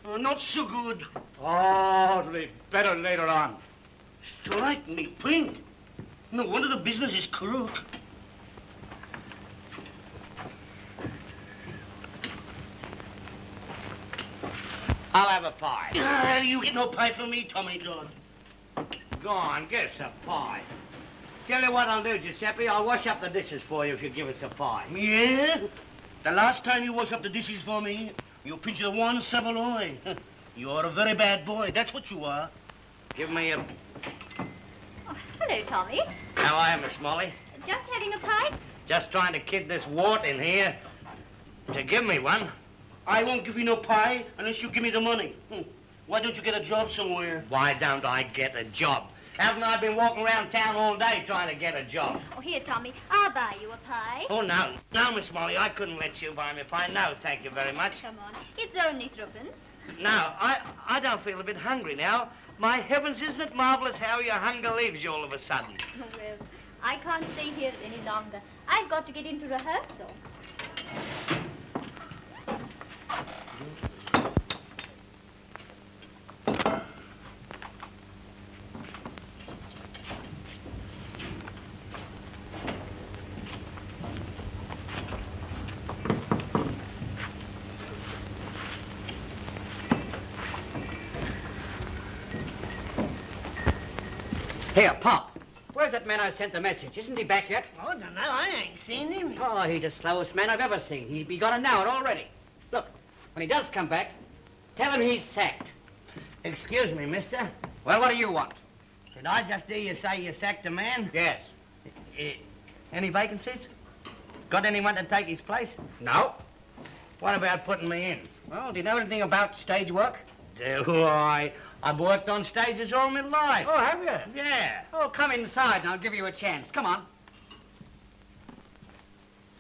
Not so good. Oh, it'll be better later on. Strike me pink. No wonder the business is crook. I'll have a pie. You get no pie from me, Tommy Todd. Go on, get us a pie. Tell you what I'll do, Giuseppe. I'll wash up the dishes for you if you give us a pie. Yeah? The last time you wash up the dishes for me, you pinch the one saveloy. You're a very bad boy. That's what you are. Give me a... Oh, hello, Tommy. How are you, Miss Molly? Just having a pie? Just trying to kid this wart in here to give me one. I won't give you no pie unless you give me the money. Why don't you get a job somewhere? Why don't I get a job? Haven't I been walking around town all day trying to get a job? Oh, here, Tommy. I'll buy you a pie. Oh, no. No, Miss Molly, I couldn't let you buy me a pie. No, thank you very much. Come on. It's only threepence. No, I don't feel a bit hungry now. My heavens, isn't it marvelous how your hunger leaves you all of a sudden? Oh, well, I can't stay here any longer. I've got to get into rehearsal. Here, Pop. Where's that man I sent the message? Isn't he back yet? Oh, don't know. I ain't seen him. Oh, he's the slowest man I've ever seen. He's begun an hour already. Look, when he does come back, tell him he's sacked. Excuse me, mister. Well, what do you want? Did I just hear you say you sacked a man? Yes. Any vacancies? Got anyone to take his place? No. What about putting me in? Well, do you know anything about stage work? Do I? I've worked on stages all my life. Oh, have you? Yeah. Oh, come inside and I'll give you a chance. Come on.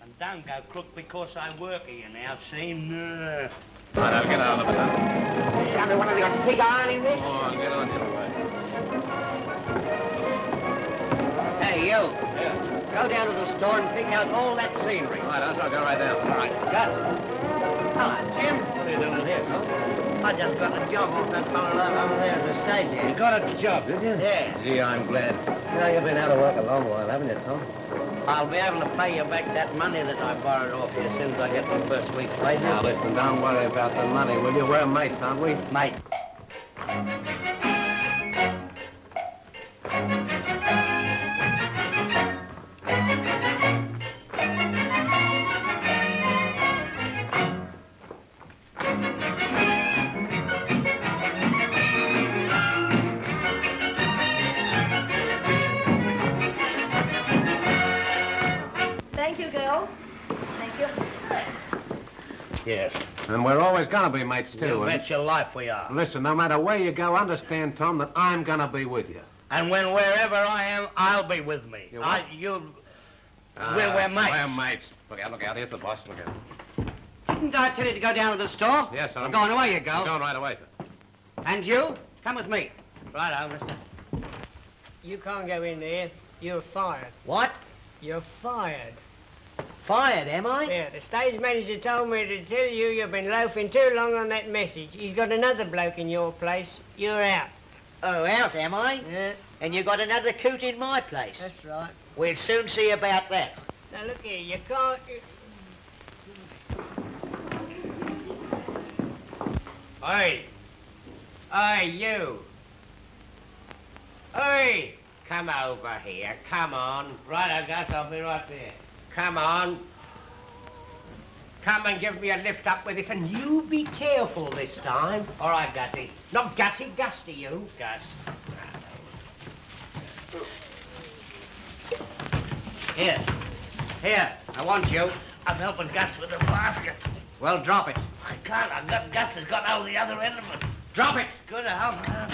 And don't go crook because I work here now, see? No. Right, I'll get out of the sun. Hey, one of your big iron in this? Go on, get on your way. Hey, you. Yeah. Go down to the store and pick out all that scenery. All right, I'll go right down. All right, got it. Hello, Jim. What are you doing here, Tom? I just got a job off that fellow over there at the stage here. You got a job, did you? Yeah. Gee, I'm glad. You know, you've been out of work a long while, haven't you, Tom? I'll be able to pay you back that money that I borrowed off you as soon as I get my first week's wages. Now, listen, don't worry about the money, will you? We're mates, aren't we? Mate. Thank you, girls. Thank you. Yes. And we're always gonna be mates, too. You and- bet your life we are. Listen, no matter where you go, understand, Tom, that I'm gonna be with you. And wherever I am, I'll be with me. You what? We're mates. We're mates. Look out. Here's the boss. Look out. Didn't I tell you to go down to the store? Yes, sir. Well, go on, away you go. I'm going right away, sir. And you, come with me. Righto, mister. You can't go in there. You're fired. What? You're fired. Fired, am I? Yeah, the stage manager told me to tell you you've been loafing too long on that message. He's got another bloke in your place. You're out. Oh, out, am I? Yeah, And you got another coot in my place. that's right. We'll soon see about that. Now, look here, you can't... Oi! Oi, you! Oi! Come over here, come on. Righto, Gus, I'll be right there. Come on. Come and give me a lift up with this, and you be careful this time. All right, Gussie. Not Gussie, Gus to you. Gus. Here. Here. I want you. I'm helping Gus with the basket. Well, drop it. I can't. I've got Gus has got hold of the other end of it. Drop it. Good to help out.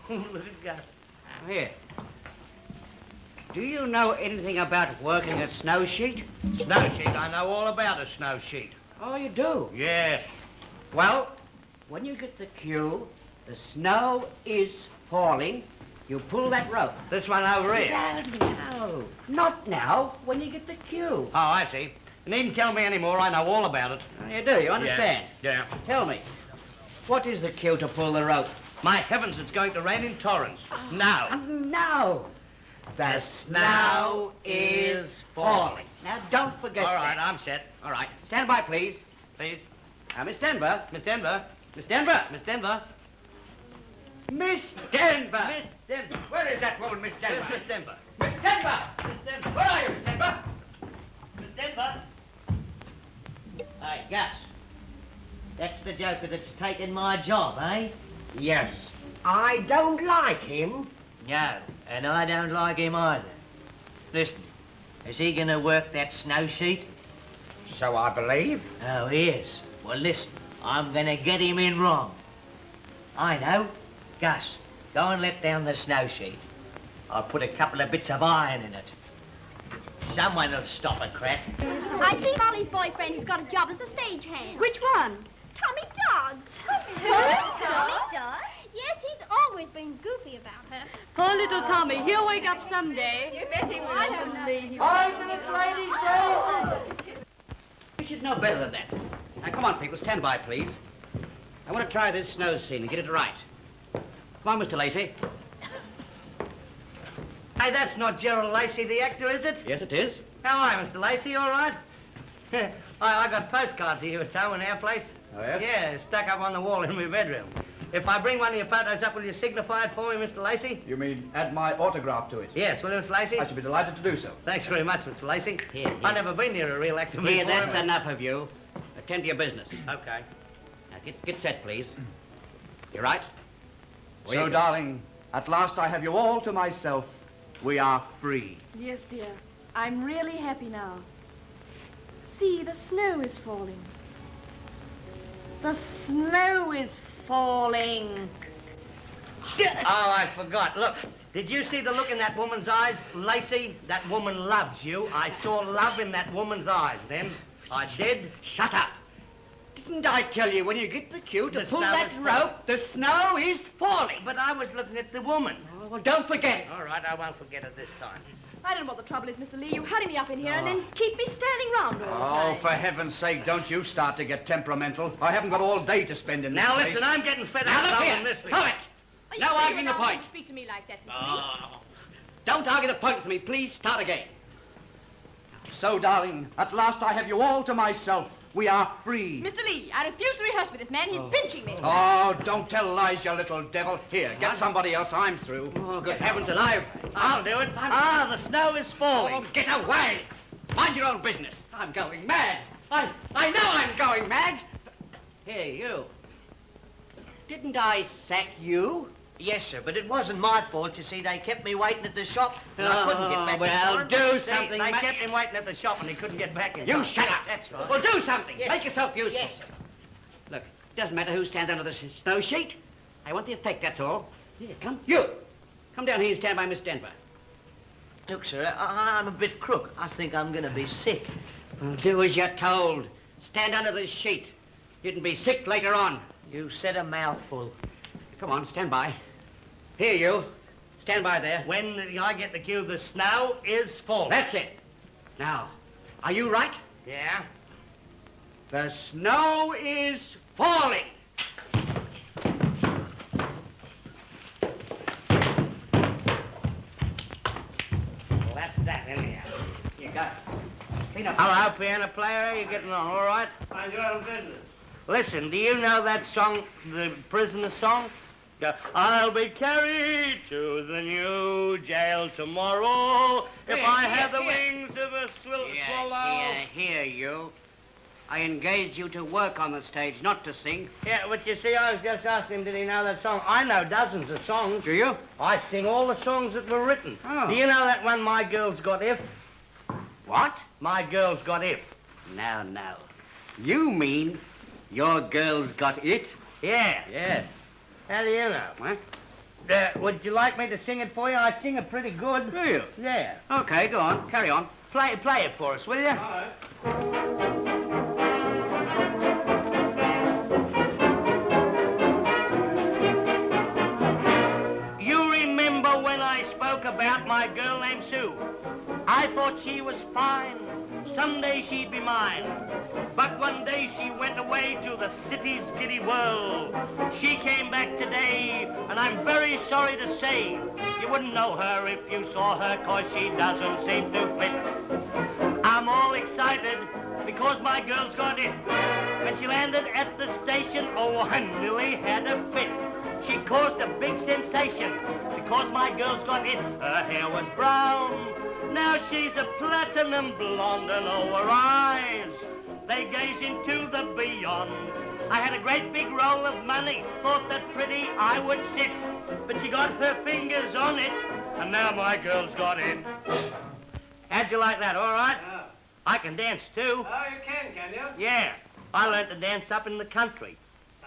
Look at Gus. Here. Do you know anything about working a snow sheet? Snow sheet. I know all about a snow sheet. Oh, you do? Yes. Well, when you get the cue, the snow is falling, you pull that rope. This one over here. No, not now, when you get the cue. Oh, I see. You needn't tell me any more. I know all about it. Oh, you do, you understand? Yeah. Tell me, what is the cue to pull the rope? My heavens, it's going to rain in torrents. Now. No. The snow is falling. Now, don't forget All right, that. I'm set. All right. Stand by, please. Please. Miss Denver. Miss Denver. Miss Denver. Miss Denver. Miss Denver. Miss Denver. Where is that woman, Miss Denver? Where's Miss Denver? Miss Denver. Miss Denver. Where are you, Miss Denver? Miss Denver. Hey, Gus. That's the joker that's taken my job, eh? Yes. I don't like him. No, and I don't like him either. Listen, is he gonna work that snow sheet? So I believe. Oh, he is. Well, listen, I'm gonna get him in wrong. I know. Gus, go and let down the snow sheet. I'll put a couple of bits of iron in it. Someone will stop a crack. I see Molly's boyfriend who's got a job as a stagehand. Which one? Tommy Dodds. Tommy Dodds? Yes, he's always been goofy about her. Poor little Tommy. He'll wake up someday. You bet he will. I don't know. 5 minutes, ladies, You should know better than that. Now, come on, people. Stand by, please. I want to try this snow scene and get it right. Come on, Mr. Lacey. Hey, that's not Gerald Lacey, the actor, is it? Yes, it is. How are you, Mr. Lacey? All right? I got postcards of you at home in our place. Oh, yes? Yeah, stuck up on the wall in my bedroom. If I bring one of your photos up, will you signify it for me, Mr. Lacey? You mean add my autograph to it? Yes, will you, Mr. Lacey? I should be delighted to do so. Thanks very much, Mr. Lacey. Here. I've never been near a real actor Here, before. that's enough of you. Attend to your business. Okay. Now, get set, please. You right? So, darling, at last I have you all to myself. We are free. Yes, dear. I'm really happy now. See, the snow is falling. The snow is falling. Oh, I forgot. Look, did you see the look in that woman's eyes, Lacey? That woman loves you. I saw love in that woman's eyes then. I did. Shut up. Didn't I tell you when you get the cue to The pull snow that is rope, the snow is falling? But I was looking at the woman. Oh, well, don't forget. All right, I won't forget it this time. I don't know what the trouble is, Mr. Lee. You hurry me up in here and then keep me standing round all the Oh, time. for heaven's sake, don't you start to get temperamental. I haven't got all day to spend in this Now place. listen, I'm getting fed Now, up look with here. this. Stop it. Oh, you No can't arguing the allow point. him to speak to me like that, Mr. Lee. Don't argue the point with me. Please start again. So, darling, at last I have you all to myself. We are free. Mr. Lee, I refuse to rehearse with this man. He's pinching me. Oh, don't tell lies, you little devil. Here, get somebody else. I'm through. Oh, good heavens alive. I'll do it. Ah, the snow is falling. Oh, get away. Mind your own business. I'm going mad. I know I'm going mad. Hey, you. Didn't I sack you? Yes, sir, but it wasn't my fault. You see, they kept me waiting at the shop, and I couldn't get back well, in time. do See, something. they ma- kept him waiting at the shop and he couldn't get back in You time. shut up. That's right. Well, do something. Yes. Make yourself useful. Yes, sir. Look, doesn't matter who stands under the snow sheet. I want the effect, that's all. Here, come. You. Come down here and stand by Miss Denver. Look, sir, I'm a bit crook. I think I'm going to be sick. Well, do as you're told. Stand under the sheet. You can be sick later on. You said a mouthful. Come on, stand by. Here, you. Stand by there. When I get the cue, the snow is falling. That's it. Now, are you right? Yeah. The snow is falling. Well, that's that, anyhow. You got it. Clean up. Hello, piano player. You getting on all right? I'm doing business. Listen, do you know that song, the prisoner song? I'll be carried to the new jail tomorrow if Here, I here, have the here. wings of a swallow. Here, you. I engaged you to work on the stage, not to sing. Yeah, but you see, I was just asking him, did he know that song? I know dozens of songs. Do you? I sing all the songs that were written. Oh. Do you know that one, My Girl's Got If? What? My Girl's Got If. Now. You mean your girl's got it? Yeah. Yes. How do you know? What? Would you like me to sing it for you? I sing it pretty good. Do you? Yeah. Okay, go on. Carry on. Play it for us, will you? You remember when I spoke about my girl named Sue? I thought she was fine, someday she'd be mine. But one day she went away to the city's giddy whirl. She came back today, and I'm very sorry to say you wouldn't know her if you saw her, 'cause she doesn't seem to fit. I'm all excited because my girl's got it. When she landed at the station, oh, I nearly had a fit. She caused a big sensation because my girl's got it. Her hair was brown, now she's a platinum blonde, and oh, her eyes, they gaze into the beyond. I had a great big roll of money, thought that pretty I would sit, but she got her fingers on it, and now my girl's got it. How'd you like that, all right? I can dance, too. Oh, you can you? Yeah, I learned to dance up in the country.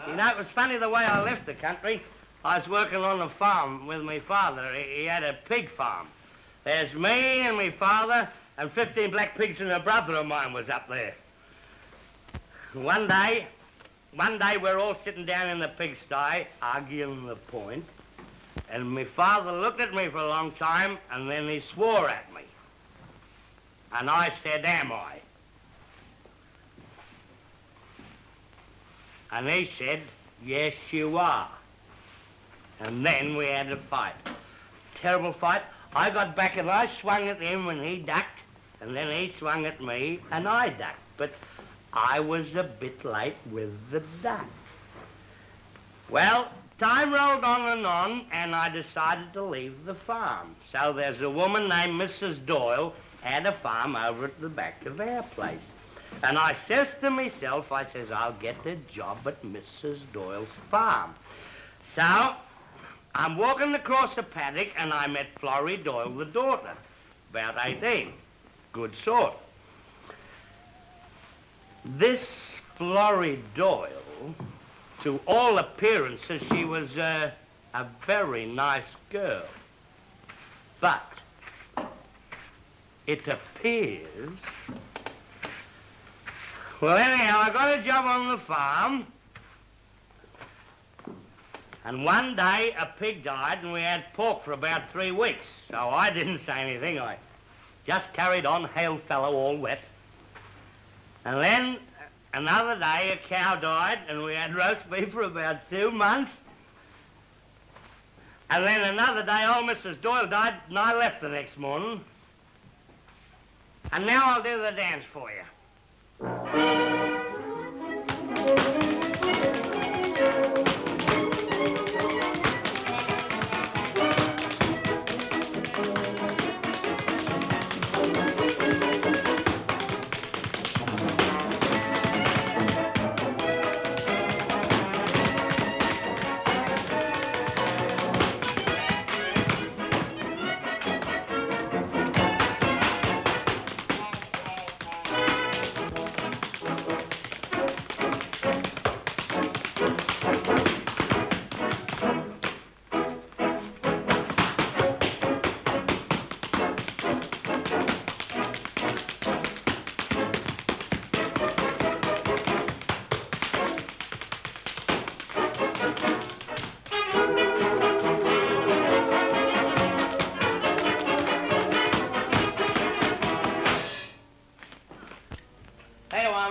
You know, it was funny the way I left the country. I was working on a farm with my father. He had a pig farm. There's me and my father and 15 black pigs, and a brother of mine was up there. One day we're all sitting down in the pigsty, arguing the point, and my father looked at me for a long time, and then he swore at me. And I said, am I? And he said, yes, you are. And then we had a fight. Terrible fight. I got back and I swung at him and he ducked, and then he swung at me and I ducked. But I was a bit late with the duck. Well, time rolled on, and I decided to leave the farm. So there's a woman named Mrs. Doyle had a farm over at the back of our place. And I says to myself, I says, I'll get a job at Mrs. Doyle's farm. So I'm walking across the paddock and I met Florrie Doyle, the daughter, about 18. Good sort. This Florrie Doyle, to all appearances, she was a very nice girl. But it appears... Well, anyhow, I got a job on the farm, and one day a pig died and we had pork for about 3 weeks. So I didn't say anything. I just carried on, hail fellow, all wet. And then another day a cow died and we had roast beef for about 2 months. And then another day old Mrs. Doyle died and I left the next morning. And now I'll do the dance for you.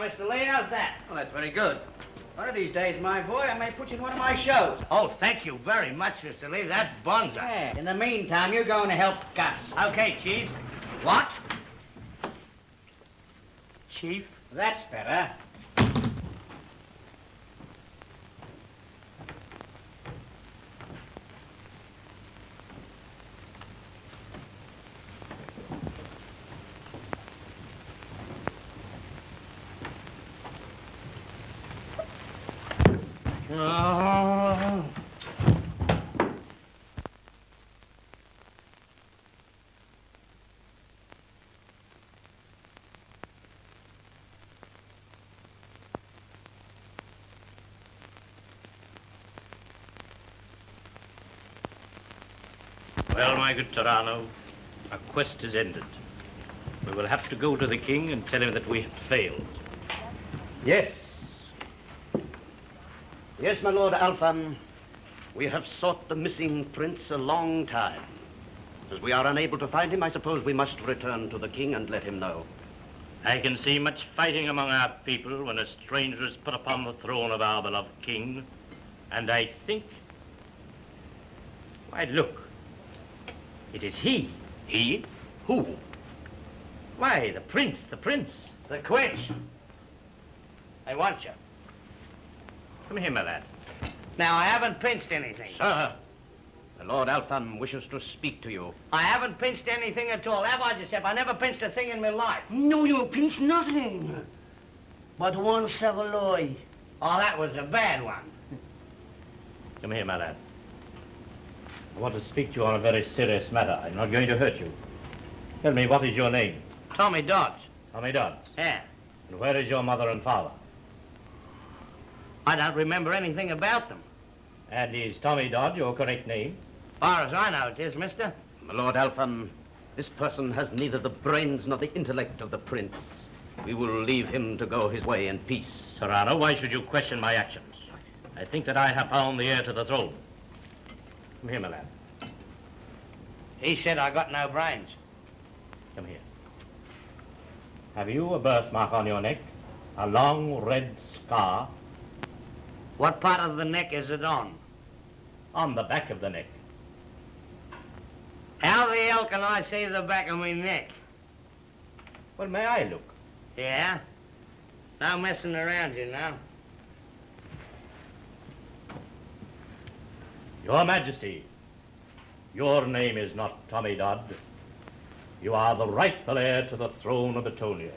Mr. Lee, how's that? Well, that's very good. One of these days, my boy, I may put you in one of my shows. Oh, thank you very much, Mr. Lee. That's bonza. Yeah. In the meantime, you're going to help Gus. Okay, Chief. What? Chief? That's better. Oh. Well, my good Tarano, our quest is ended. We will have to go to the king and tell him that we have failed. Yes. Yes, my Lord Alpha. We have sought the missing prince a long time. As we are unable to find him, I suppose we must return to the king and let him know. I can see much fighting among our people when a stranger is put upon the throne of our beloved king. And I think... Why, look. It is he. He? Who? Why, the prince, the prince. The quench. I want you. Come here, my lad. Now, I haven't pinched anything. Sir, the Lord Altham wishes to speak to you. I haven't pinched anything at all, have I, Giuseppe? I never pinched a thing in my life. No, you pinch nothing. But one saveloy. Oh, that was a bad one. Come here, my lad. I want to speak to you on a very serious matter. I'm not going to hurt you. Tell me, what is your name? Tommy Dodds. Tommy Dodds. Yeah. And where is your mother and father? I don't remember anything about them. And is Tommy Dodd your correct name? Far as I know it is, mister. My Lord Altham, this person has neither the brains nor the intellect of the prince. We will leave him to go his way in peace. Serrano, why should you question my actions? I think that I have found the heir to the throne. Come here, my lad. He said I got no brains. Come here. Have you a birthmark on your neck? A long red scar? What part of the neck is it on? On the back of the neck. How the hell can I see the back of my neck? Well, may I look? Yeah? No messing around, you know. Your Majesty, your name is not Tommy Dodd. You are the rightful heir to the throne of Batonia.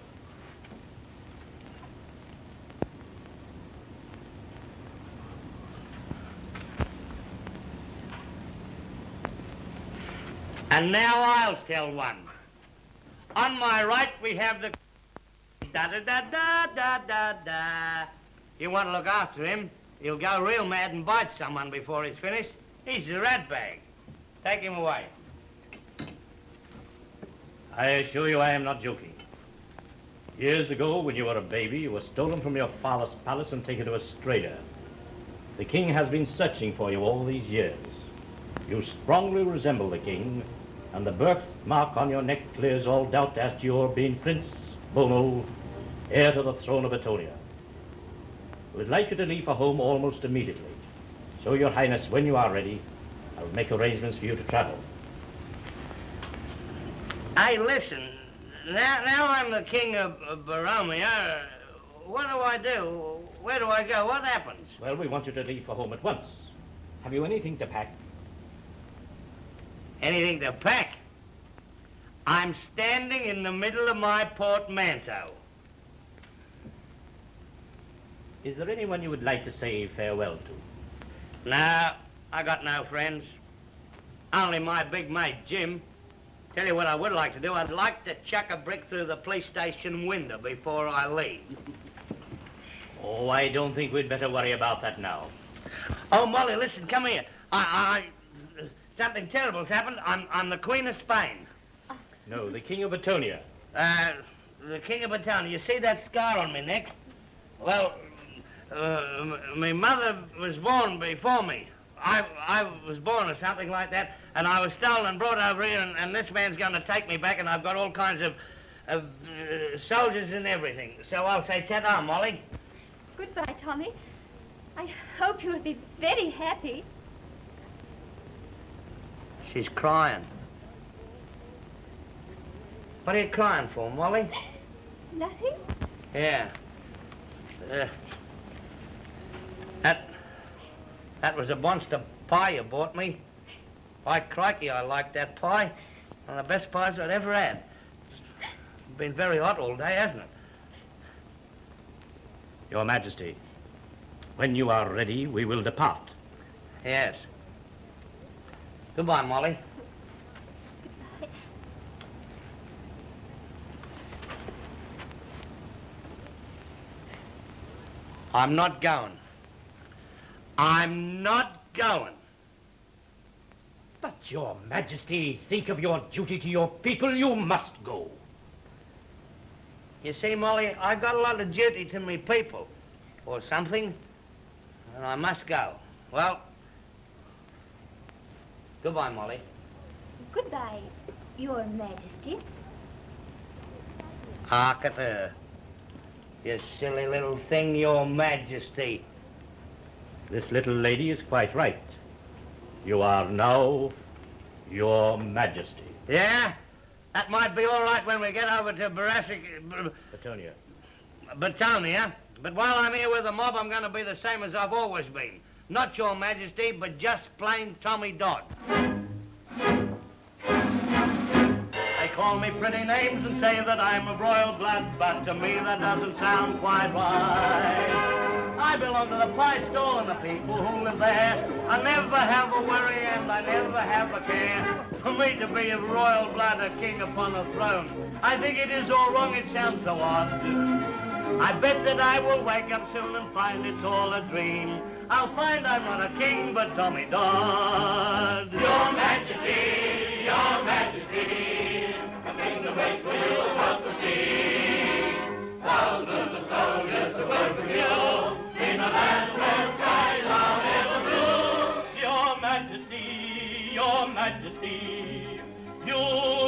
And now I'll tell one. On my right, we have the... Da-da-da-da-da-da-da. You want to look after him, he'll go real mad and bite someone before he's finished. He's a rat bag. Take him away. I assure you I am not joking. Years ago, when you were a baby, you were stolen from your father's palace and taken to Australia. The king has been searching for you all these years. You strongly resemble the king, and the birthmark on your neck clears all doubt as to your being Prince Bono, heir to the throne of Batonia. I would like you to leave for home almost immediately. So, Your Highness, when you are ready, I will make arrangements for you to travel. Hey, listen. Now I'm the king of Boromeo. What do I do? Where do I go? What happens? Well, we want you to leave for home at once. Have you anything to pack? Anything to pack? I'm standing in the middle of my portmanteau. Is there anyone you would like to say farewell to? No, I got no friends. Only my big mate, Jim. Tell you what I would like to do. I'd like to chuck a brick through the police station window before I leave. Oh, I don't think we'd better worry about that now. Oh, Molly, listen, come here. Something terrible's happened. I'm the Queen of Spain. No, the King of Batonia. The King of Batonia. You see that scar on my neck? Well, my mother was born before me. I was born or something like that, and I was stolen and brought over here, and this man's going to take me back, and I've got all kinds of soldiers and everything. So I'll say ta-da, Molly. Goodbye, Tommy. I hope you'll be very happy. She's crying. What are you crying for, Molly? Nothing? Yeah. That was a monster pie you bought me. By crikey, I like that pie. One of the best pies I'd ever had. It's been very hot all day, hasn't it? Your Majesty, when you are ready, we will depart. Yes. Goodbye, Molly. I'm not going. I'm not going. But, Your Majesty, think of your duty to your people. You must go. You see, Molly, I've got a lot of duty to me people, or something, and I must go. Well, goodbye, Molly. Goodbye, Your Majesty. Hark at her. You silly little thing, Your Majesty. This little lady is quite right. You are now Your Majesty. Yeah? That might be all right when we get over to Batonia. Batonia. But while I'm here with the mob, I'm going to be the same as I've always been. Not Your Majesty, but just plain Tommy Dodd. They call me pretty names and say that I'm of royal blood, but to me that doesn't sound quite right. I belong to the pie store and the people who live there. I never have a worry and I never have a care. For me to be of royal blood, a king upon a throne, I think it is all wrong, it sounds so odd. I bet that I will wake up soon and find it's all a dream. I'll find I'm not a king, but Tommy Dodd. Your Majesty, Your Majesty, a kingdom waits for you across the sea. Thousands of soldiers to work with you in a land where skies are never blue. Your Majesty, Your Majesty, you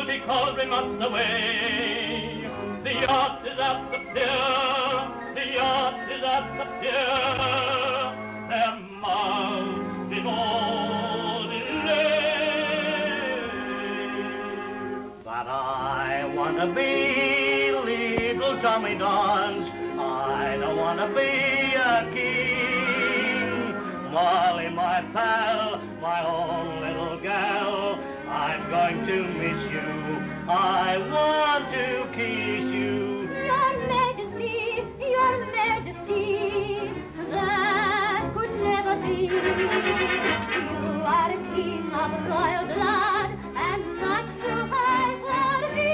because we must away. The yacht is at the pier, the yacht is at the pier. There must be no delay. But I want to be little Tommy Dons. I don't want to be a king. Molly, my pal, my own little gal, I'm going to miss you. I want to kiss you. Your Majesty, Your Majesty, that could never be. You are a king of royal blood, and much too high for me.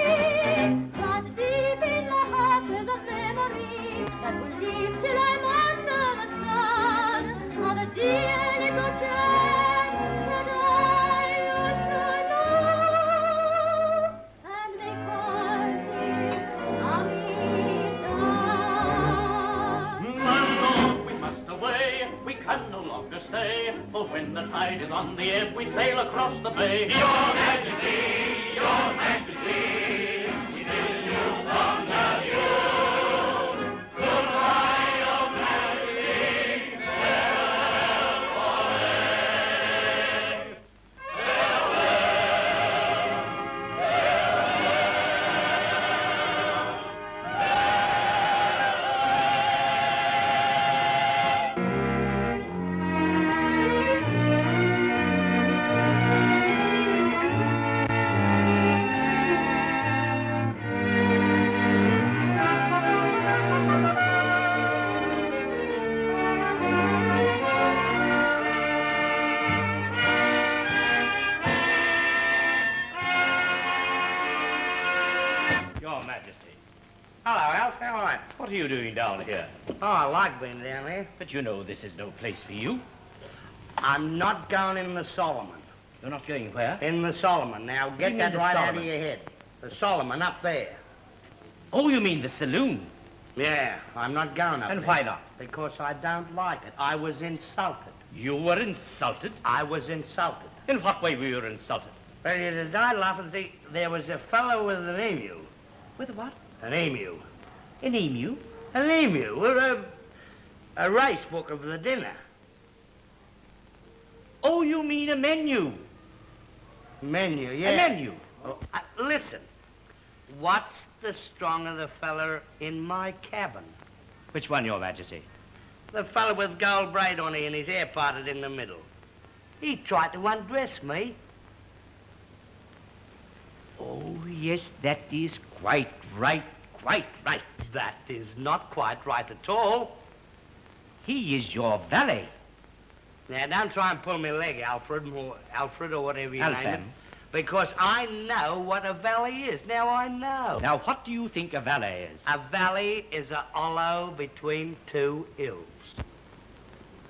But deep in my heart there's a memory that will live till I'm under the sun of a dear little child that I used to know. And they called me Tommy Dodd. My lord, we must away, we can no longer stay. For when the tide is on the ebb, we sail across the bay. Your Majesty, Your Majesty, we bid you long adieu. Goodbye, Your Majesty, farewell for aye. Your Majesty. Hello, Alf. How are you? What are you doing down here? Oh, I like being down here. But you know this is no place for you. I'm not going in the Solomon. You're not going where? In the Solomon. Now, do get you that mean the right out of Solomon? your head. The Solomon up there. Oh, you mean the saloon? Yeah, I'm not going up And there. why not? Because I don't like it. I was insulted. You were insulted? I was insulted. In what way were you insulted? Well, you die laughing. See, there was a fellow with an emu. With a what? An emu. An emu? An emu. Or a race book of the dinner. Oh, you mean a menu? Menu, yeah. A menu? Oh, listen. What's the strong of the feller in my cabin? Which one, Your Majesty? The fellow with gold braid on it and his hair parted in the middle. He tried to undress me. Oh, yes, that is quite right, quite right. That is not quite right at all. He is your valet. Now, don't try and pull me leg, Alfred, or whatever you name it. Alfred. Because I know what a valet is. Now I know. Now, what do you think a valet is? A valley is a hollow between two hills.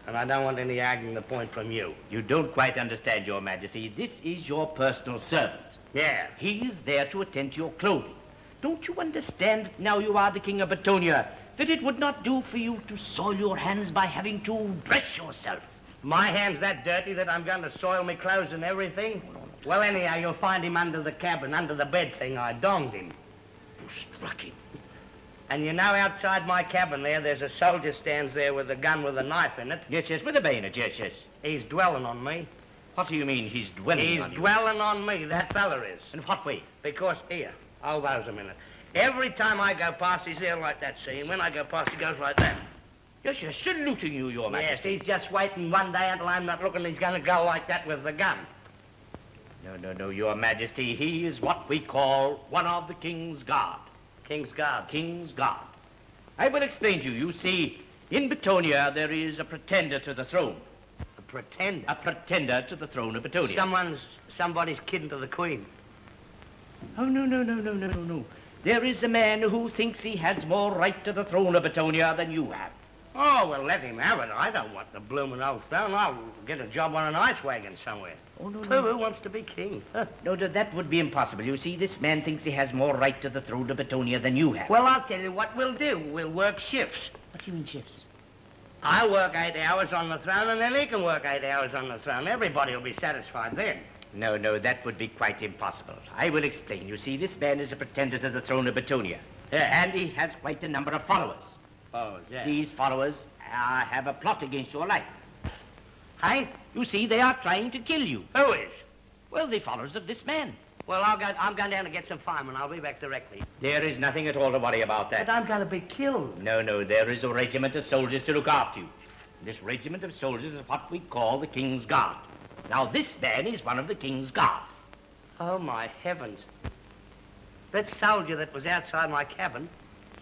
And I don't want any arguing the point from you. You don't quite understand, Your Majesty. This is your personal servant. Yeah. He is there to attend to your clothing. Don't you understand, now you are the King of Batonia, that it would not do for you to soil your hands by having to dress yourself? My hand's that dirty that I'm going to soil me clothes and everything? Well, anyhow, you'll find him under the cabin, under the bed thing. I donged him. You struck him. And you know, outside my cabin there's a soldier stands there with a gun with a knife in it. Yes, yes, with a bayonet, yes, yes. He's dwelling on me. What do you mean he's dwelling He's on you? dwelling on me, that fella is. In what way? Because, here, hold those a minute. Every time I go past, he's there like that, see? And when I go past, he goes like that. Yes, yes, saluting you, Your Majesty. Yes, he's just waiting one day until I'm not looking, he's going to go like that with the gun. No, Your Majesty. He is what we call one of the King's Guard. King's Guard? King's Guard. I will explain to you. You see, in Betonia, there is a pretender to the throne. A pretender? A pretender to the throne of Betonia. Somebody's kidding to the Queen. Oh, no. There is a man who thinks he has more right to the throne of Betonia than you have. Oh, well, let him have it. I don't want the bloomin' old throne. I'll get a job on an ice wagon somewhere. Oh, no. Who wants to be king? No, that would be impossible. You see, this man thinks he has more right to the throne of Betonia than you have. Well, I'll tell you what we'll do. We'll work shifts. What do you mean shifts? I'll work 8 hours on the throne, and then he can work 8 hours on the throne. Everybody will be satisfied then. No, that would be quite impossible. I will explain. You see, this man is a pretender to the throne of Betonia. Yeah. And he has quite a number of followers. Oh, yeah. These followers have a plot against your life. Hey? You see, they are trying to kill you. Who is? Well, the followers of this man. Well, I'm going down to get some firemen. I'll be back directly. There is nothing at all to worry about that. But I'm going to be killed. No, there is a regiment of soldiers to look after you. This regiment of soldiers is what we call the King's Guard. Now, this man is one of the King's Guard. Oh, my heavens. That soldier that was outside my cabin,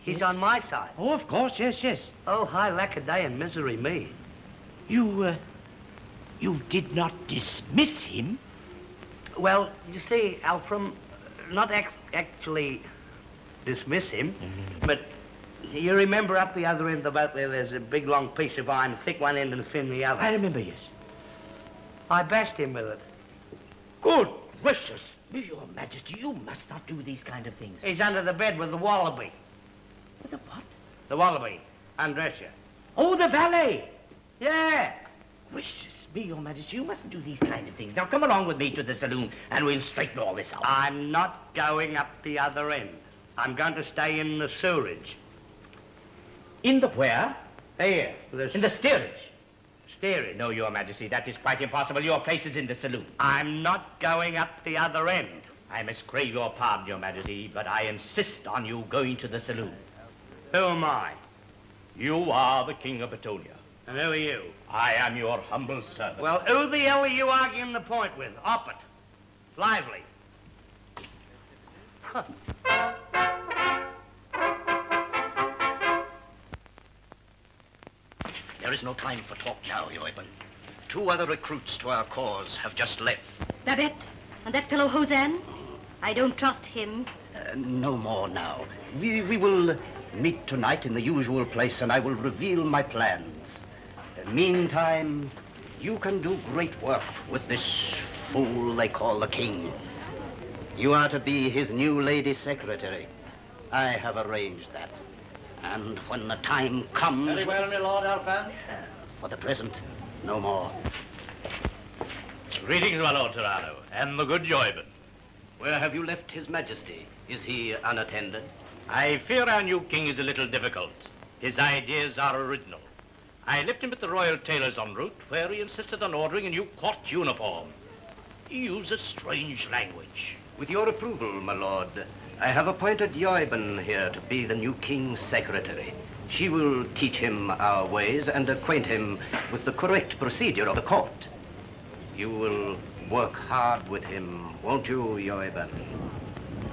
he's on my side. Oh, of course, yes. Oh, hi, lackaday and misery me. You did not dismiss him? Well, you see, Alfred, not actually dismiss him, but you remember up the other end of the boat there's a big long piece of iron, thick one end and thin the other. I remember, yes. I bashed him with it. Good gracious. Your Majesty, you must not do these kind of things. He's under the bed with the wallaby. With the what? The wallaby. Undress you. Oh, the valet. Yeah. Gracious me, Your Majesty, you mustn't do these kind of things. Now, come along with me to the saloon, and we'll straighten all this out. I'm not going up the other end. I'm going to stay in the sewerage. In the where? Here. In the steerage. Steerage? No, Your Majesty, that is quite impossible. Your place is in the saloon. I'm not going up the other end. I must crave your pardon, Your Majesty, but I insist on you going to the saloon. Who am I? You are the King of Betonia. And who are you? I am your humble servant. Well, who the hell are you arguing the point with? Op it. Lively. Huh. There is no time for talk now, Euben. 2 other recruits to our cause have just left. Babette and that fellow Hosanne? I don't trust him. No more now. We will meet tonight in the usual place, and I will reveal my plans. Meantime, you can do great work with this fool they call the king. You are to be his new lady secretary. I have arranged that. And when the time comes... Very well, my Lord Alphonse. For the present, no more. Greetings, my Lord Tirano, and the good Euben. Where have you left His Majesty? Is he unattended? I fear our new king is a little difficult. His ideas are original. I left him at the Royal Tailors en route, where he insisted on ordering a new court uniform. He uses strange language. With your approval, my lord, I have appointed Euben here to be the new king's secretary. She will teach him our ways and acquaint him with the correct procedure of the court. You will work hard with him, won't you, Euben?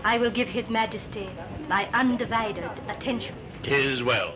I will give His Majesty my undivided attention. 'Tis well.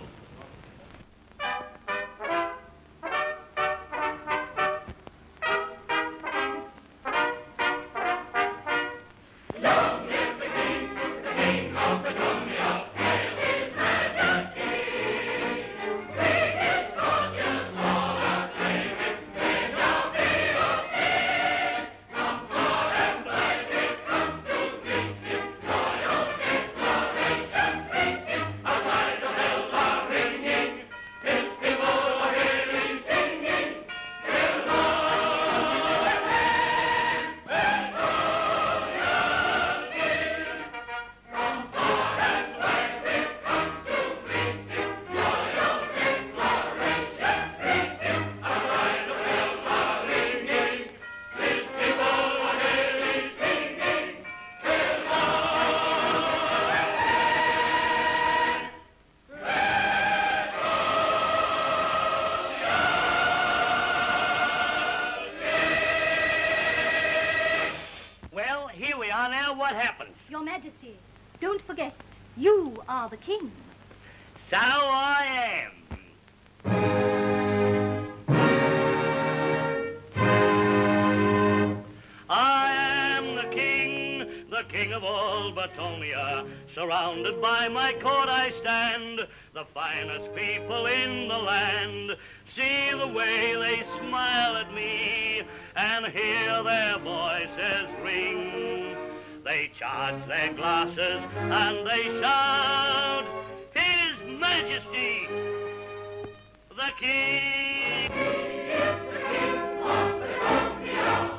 now what happens? Your Majesty, don't forget, you are the king. So I am. I am the king of all Batonia. Surrounded by my court I stand, the finest people in the land. See the way they smile at me and hear their voices ring. They charge their glasses and they shout, His Majesty, the King. He is the King of Batonia.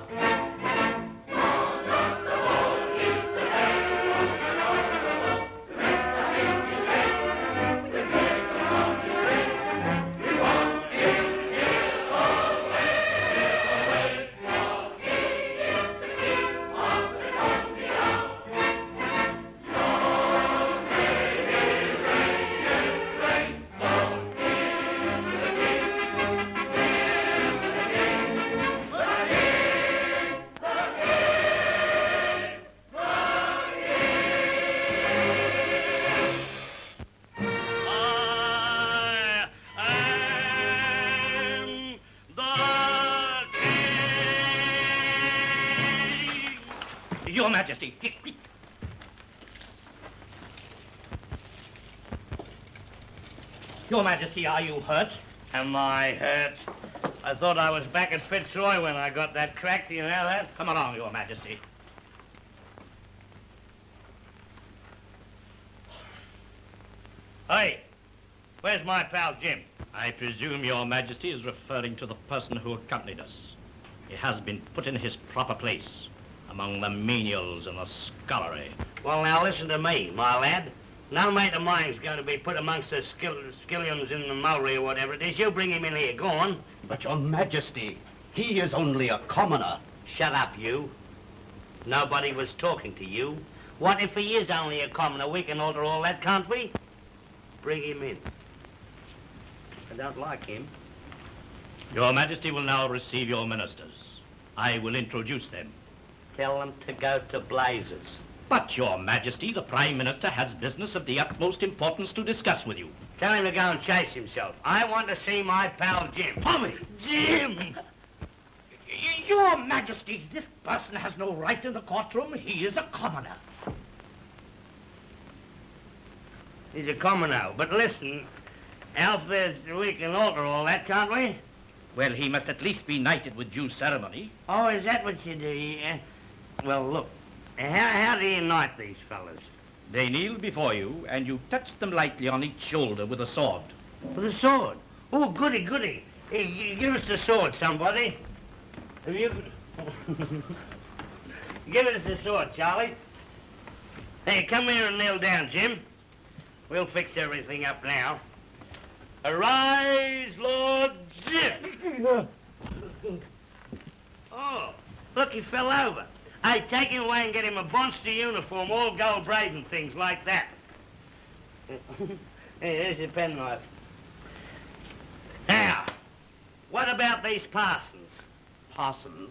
Your Majesty. Your Majesty, are you hurt? Am I hurt? I thought I was back at Fitzroy when I got that crack. Do you know that? Come along, Your Majesty. Hey, where's my pal Jim? I presume Your Majesty is referring to the person who accompanied us. He has been put in his proper place among the menials and the scullery. Well, now listen to me, my lad. No mate of mine's going to be put amongst the skillions in the mullery or whatever it is. You bring him in here. Go on. But, Your Majesty, he is only a commoner. Shut up, you. Nobody was talking to you. What if he is only a commoner? We can alter all that, can't we? Bring him in. I don't like him. Your Majesty will now receive your ministers. I will introduce them. Tell them to go to blazes. But, Your Majesty, the Prime Minister has business of the utmost importance to discuss with you. Tell him to go and chase himself. I want to see my pal Jim. Tommy! Jim! Your Majesty, this person has no right in the courtroom. He is a commoner. He's a commoner. But listen, Alfred, we can alter all that, can't we? Well, he must at least be knighted with due ceremony. Oh, is that what you do? Yeah? Well, look, how do you knight these fellas? They kneel before you, and you touch them lightly on each shoulder with a sword. With a sword? Oh, goody, goody. Hey, give us the sword, somebody. Have you... Give us the sword, Charlie. Hey, come here and kneel down, Jim. We'll fix everything up now. Arise, Lord Jim! Oh, look, he fell over. Hey, take him away and get him a monster uniform, all gold braid and things like that. Hey, here's your penknife. Now, what about these parsons? Parsons?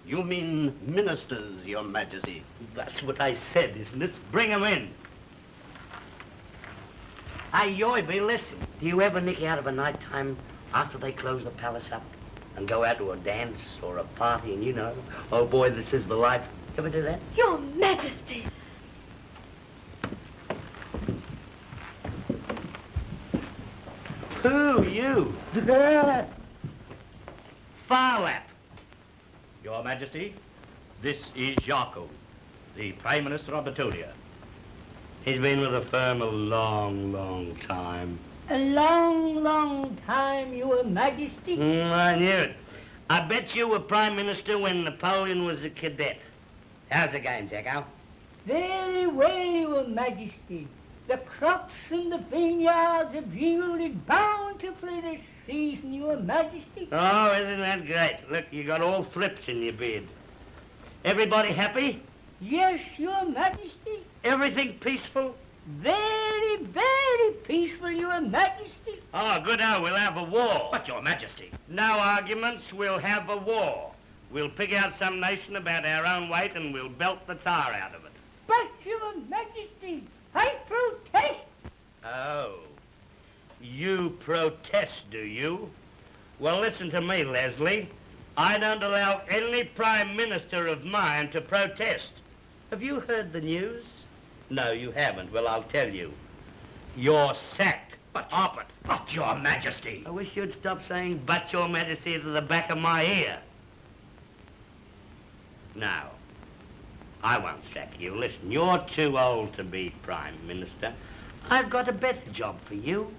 You mean ministers, Your Majesty? That's what I said, isn't it? Bring them in. Hey, Yoiby, listen. Do you ever nick out of a night time after they close the palace up and go out to a dance or a party and, you know, oh boy, this is the life? Ever do that? Your Majesty. Who, you? Farlap. Your Majesty, this is Yarko, the Prime Minister of Batonia. He's been with the firm a long, long time. A long, long time, Your Majesty. I knew it. I bet you were Prime Minister when Napoleon was a cadet. How's the game, Jacko? Very well, Your Majesty. The crops in the vineyards have yielded bountifully this season, Your Majesty. Oh, isn't that great? Look, you got all thrips in your beard. Everybody happy? Yes, Your Majesty. Everything peaceful? Very, very peaceful, Your Majesty. Oh, good. Oh, we'll have a war. But, Your Majesty. No arguments. We'll have a war. We'll pick out some nation about our own weight and we'll belt the tar out of it. but, Your Majesty, I protest. Oh, you protest, do you? Well, listen to me, Leslie. I don't allow any Prime Minister of mine to protest. Have you heard the news? No, you haven't. Well, I'll tell you. You're sacked. But, Your Majesty. I wish you'd stop saying "but Your Majesty" to the back of my ear. Now, I won't sack you. Listen, you're too old to be Prime Minister. I've got a better job for you.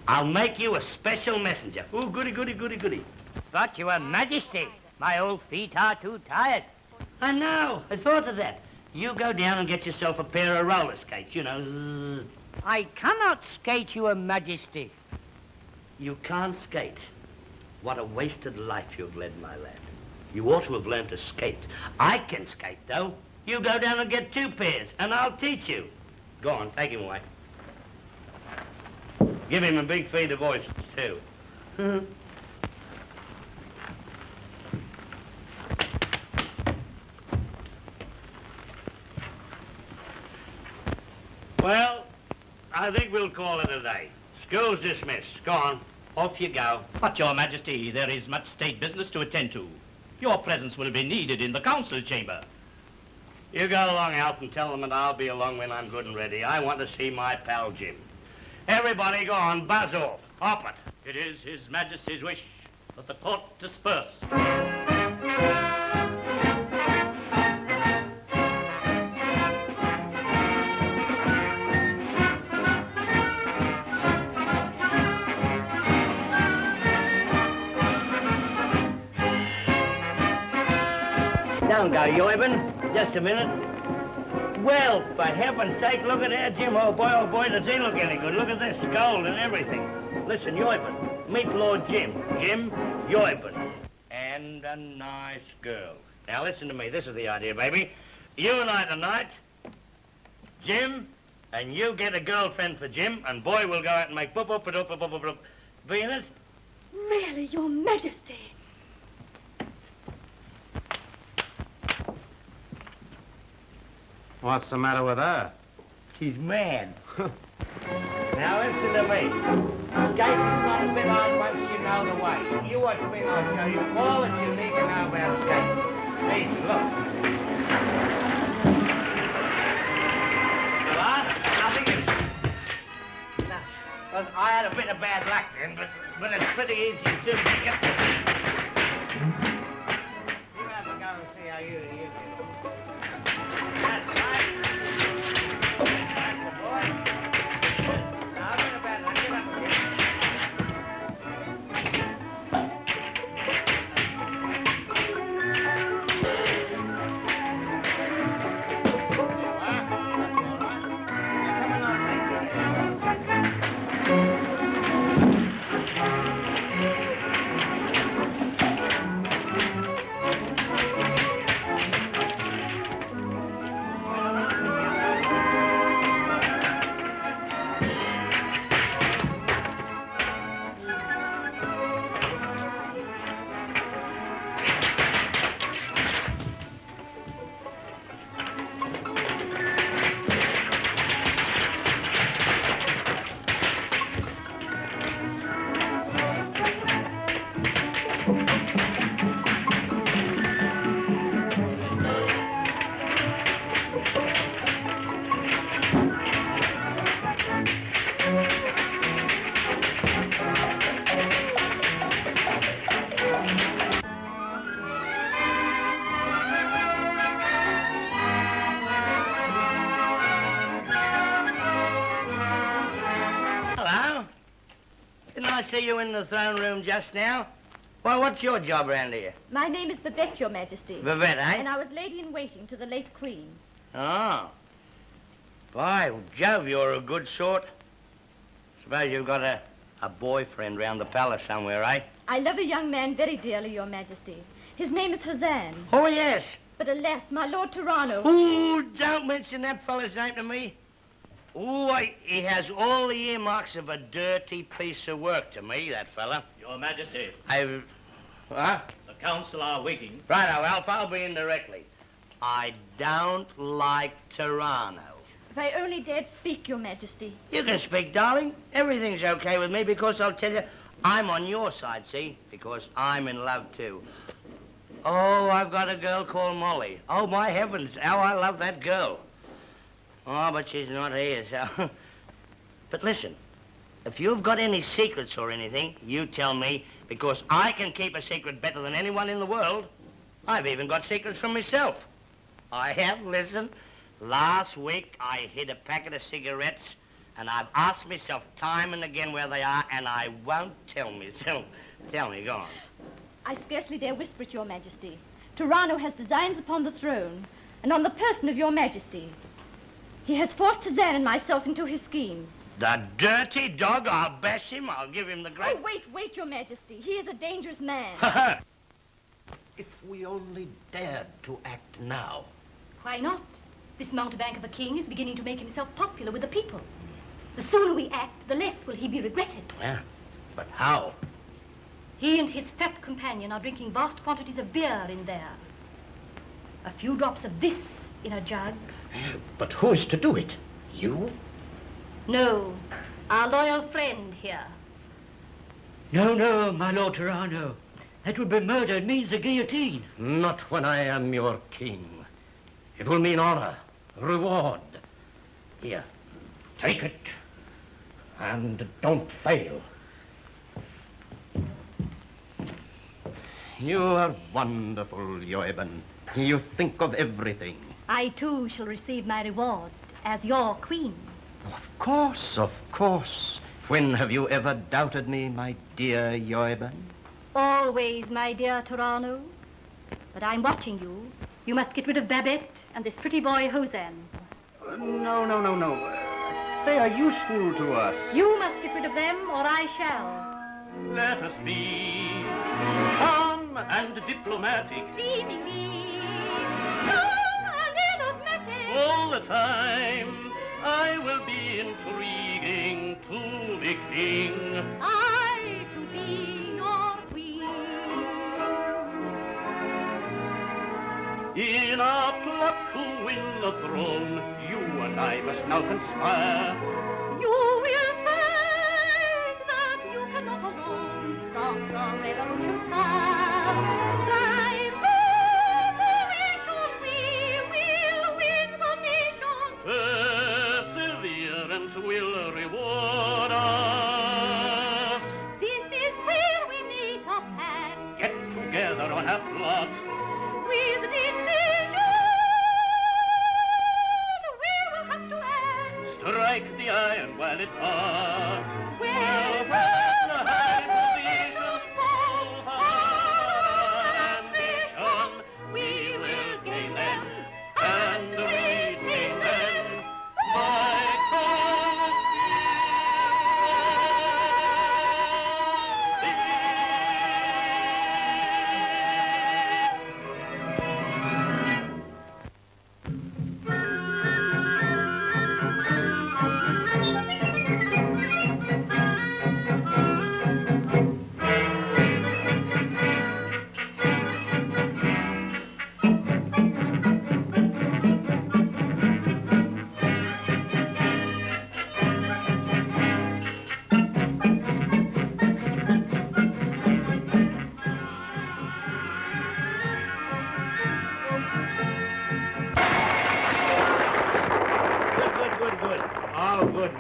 I'll make you a special messenger. Ooh, goody, goody, goody, goody. But, Your Majesty, my old feet are too tired. I know. I thought of that. You go down and get yourself a pair of roller skates, you know. I cannot skate, Your Majesty. You can't skate. What a wasted life you've led, my lad. You ought to have learned to skate. I can skate, though. You go down and get 2 pairs, and I'll teach you. Go on, take him away. Give him a big feed of oysters, too. Well, I think we'll call it a day. School's dismissed. Go on. Off you go. But, Your Majesty, there is much state business to attend to. Your presence will be needed in the council chamber. You go along, Alf, and tell them that I'll be along when I'm good and ready. I want to see my pal Jim. Everybody go on, buzz off. Hop it. It is His Majesty's wish that the court disperse. Don't go, Yoibin. Just a minute. Well, for heaven's sake, look at there, Jim. Oh, boy, does he look any good. Look at this, gold and everything. Listen, Yoibin, meet Lord Jim. Jim, Yoibin. And a nice girl. Now, listen to me. This is the idea, baby. You and I tonight, Jim, and you get a girlfriend for Jim, and boy will go out and make boop. Be in it? Really, Your Majesty. What's the matter with her? She's mad. Now listen to me. Skating's not a bit hard once you know the way. You watch me and I'll show you all that you need to know about skating. Hey, look. Well, nothing is... No. Well, I had a bit of bad luck then, but it's pretty easy to soon pick up. You have to go and see how you get on. That's right. See you in the throne room just now. Well, what's your job around here? My name is Babette, Your Majesty. Babette, eh? And I was lady-in-waiting to the late Queen. Oh. By Jove, you're a good sort. Suppose you've got a boyfriend round the palace somewhere, eh? I love a young man very dearly, Your Majesty. His name is Hossan. Oh, yes. But alas, my Lord Toronto... Ooh, don't mention that fella's name to me. Ooh, he has all the earmarks of a dirty piece of work to me, that fella. Your Majesty. Huh? The council are waiting. Righto, Alf, I'll be in directly. I don't like Toronto. If I only dared speak, Your Majesty. You can speak, darling. Everything's okay with me because I'll tell you, I'm on your side, see? Because I'm in love, too. Oh, I've got a girl called Molly. Oh, my heavens, how I love that girl. Oh, but she's not here, so... But listen, if you've got any secrets or anything, you tell me, because I can keep a secret better than anyone in the world. I've even got secrets from myself. I have, listen. Last week, I hid a packet of cigarettes, and I've asked myself time and again where they are, and I won't tell me. So, tell me, go on. I scarcely dare whisper it, Your Majesty. Toronto has designs upon the throne, and on the person of Your Majesty. He has forced Tazan and myself into his schemes. The dirty dog, I'll bash him, I'll give him the great... Oh, wait, Your Majesty. He is a dangerous man. If we only dared to act now. Why not? This mountebank of a king is beginning to make himself popular with the people. The sooner we act, the less will he be regretted. Yeah, but how? He and his fat companion are drinking vast quantities of beer in there. A few drops of this in a jug. But who's to do it? You? No, our loyal friend here. No, my Lord Toronto. That would be murder. It means the guillotine. Not when I am your king. It will mean honor, reward. Here, take it, and don't fail. You are wonderful, Yoeben. You think of everything. I, too, shall receive my reward as your queen. Of course, of course. When have you ever doubted me, my dear Yoeben? Always, my dear Toronto. But I'm watching you. You must get rid of Babette and this pretty boy, Hosan. No. They are useful to us. You must get rid of them, or I shall. Let us be calm and diplomatic Seemingly calm and enigmatic. all the time. I will be intriguing to the king. I to be your queen. In our plot to win the throne, you and I must now conspire. You will find that you cannot alone stop the revolution's fire. By cooperation we will win the nation. Perseverance will reward us. This is where we make a pact. Get together on a plot. With decision, we will have to act. Strike the iron while it's hot. Well, when the high position falls our ambition, we will gain them and retain them by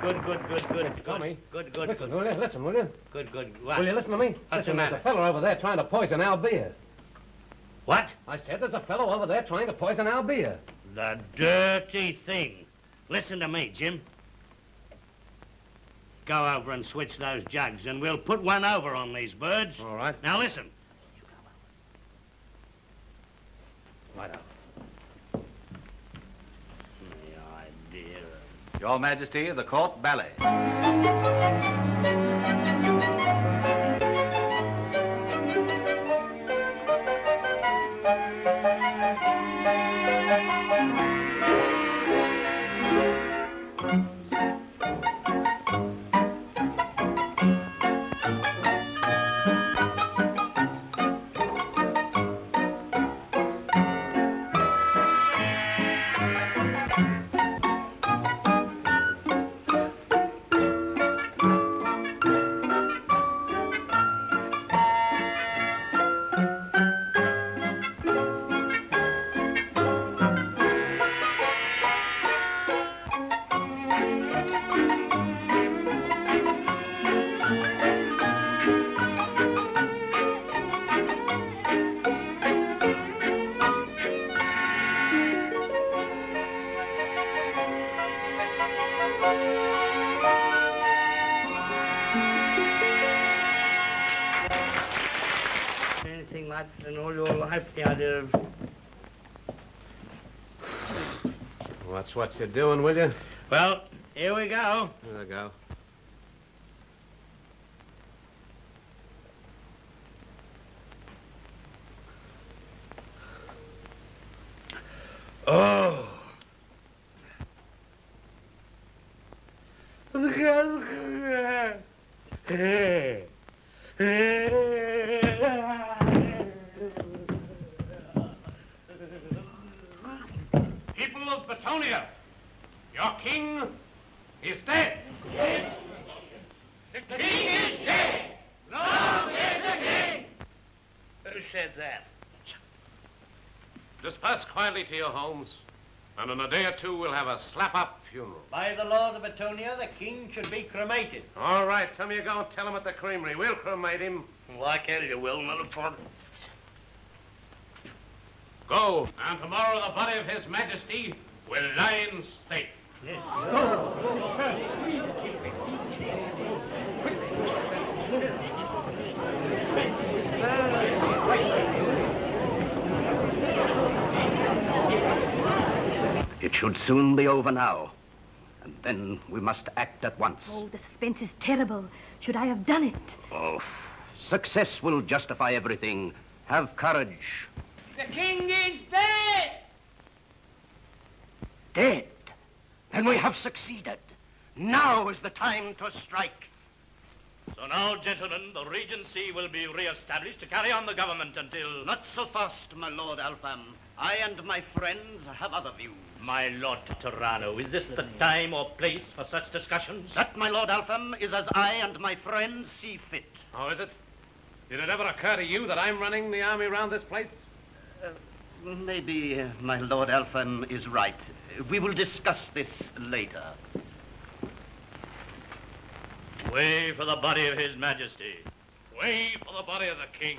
Good. Tommy. Good. Listen, will you? Good. What? Will you listen to me? What's the Listen, there's matter? a fellow over there trying to poison our beer. What? I said there's a fellow over there trying to poison our beer. The dirty thing. Listen to me, Jim. Go over and switch those jugs, and we'll put one over on these birds. All right. Now listen. Right out. The idea. Your Majesty, the court ballet. all your life, the idea of... That's what you're doing, will you? Well, here we go. Here we go. Oh. People of Batonia, your king is dead. Yes. The king is dead. Long live the king. Who said that? Disperse quietly to your homes, and in a day or two we'll have a slap-up funeral. By the laws of Batonia, the king should be cremated. All right, some of you go and tell him at the creamery. We'll cremate him. Like hell you will, motherfucker. Go, and tomorrow the body of His Majesty will lie in state. Yes. It should soon be over now. And then we must act at once. Oh, the suspense is terrible. Should I have done it? Oh, success will justify everything. Have courage. The king is dead! Dead? Then we have succeeded. Now is the time to strike. So now, gentlemen, the Regency will be re-established to carry on the government until... Not so fast, my Lord Alpham. I and my friends have other views. My Lord Tyranno, is this the time or place for such discussions? That, my Lord Alpham, is as I and my friends see fit. Oh, is it? Did it ever occur to you that I'm running the army around this place? Maybe my Lord Alpham is right. We will discuss this later. Way for the body of His Majesty. Way for the body of the king.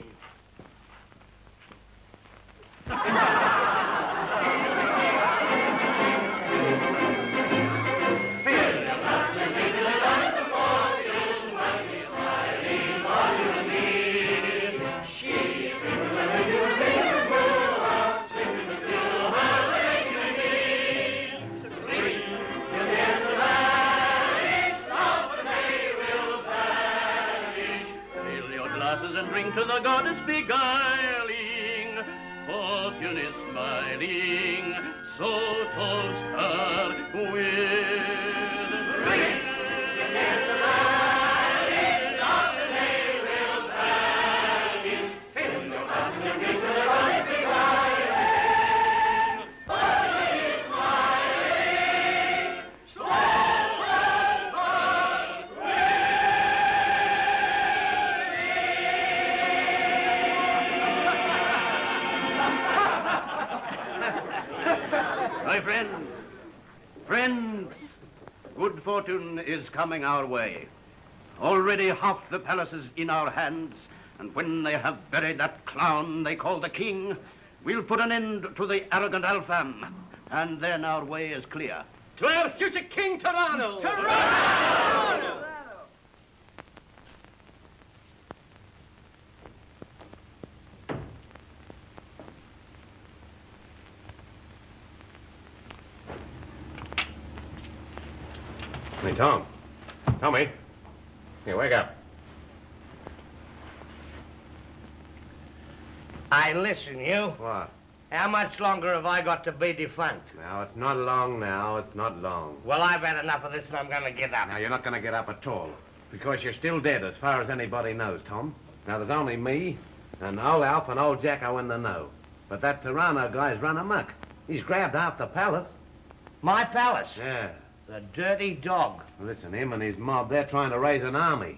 And drink to the goddess beguiling, fortune is smiling, so toast her with ring. The light of the day will vanish, fill your glass and drink to the goddess beguiling, fortune is smiling, so toast her My friends, good fortune is coming our way. Already half the palace is in our hands, and when they have buried that clown they call the king, we'll put an end to the arrogant Alpham, and then our way is clear. To our future King Tyranno! Tyranno! Hey, Tom. Tommy. Here, wake up. Hey, listen, you. What? How much longer have I got to be defunct? Now, it's not long now. It's not long. Well, I've had enough of this and I'm going to get up. Now, you're not going to get up at all. Because you're still dead as far as anybody knows, Tom. Now, there's only me and old Alf and old Jacko in the know. But that Tyranno guy's run amok. He's grabbed half the palace. My palace? Yeah. The dirty dog. Listen, him and his mob, they're trying to raise an army.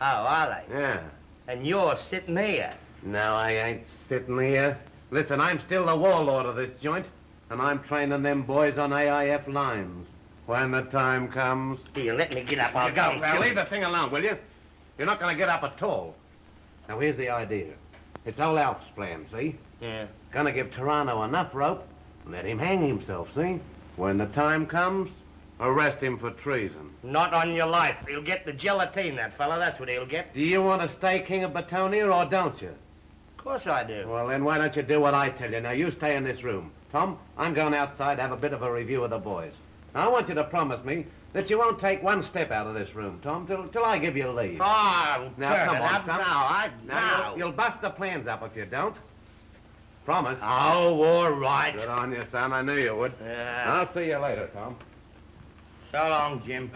Oh, are they? Yeah. And you're sitting here. No, I ain't sitting here. Listen, I'm still the warlord of this joint, and I'm training them boys on AIF lines. When the time comes... Here, let me get up. I'll go and Now, kill leave him. the thing alone, will you? You're not going to get up at all. Now, here's the idea. It's old Alf's plan, see? Yeah. Gonna give Tyranno enough rope and let him hang himself, see? When the time comes, arrest him for treason. Not on your life. He'll get the gelatine, that fella. That's what he'll get. Do you want to stay king of Batonia or don't you? Of course I do. Well, then why don't you do what I tell you? Now, you stay in this room. Tom, I'm going outside to have a bit of a review of the boys. Now, I want you to promise me that you won't take one step out of this room, Tom, till I give you leave. Oh, now, come on, son. Now, You'll bust the plans up if you don't. Promise. Oh, all right. Good on you, son. I knew you would. Yeah. I'll see you later, Tom. So long, Jim.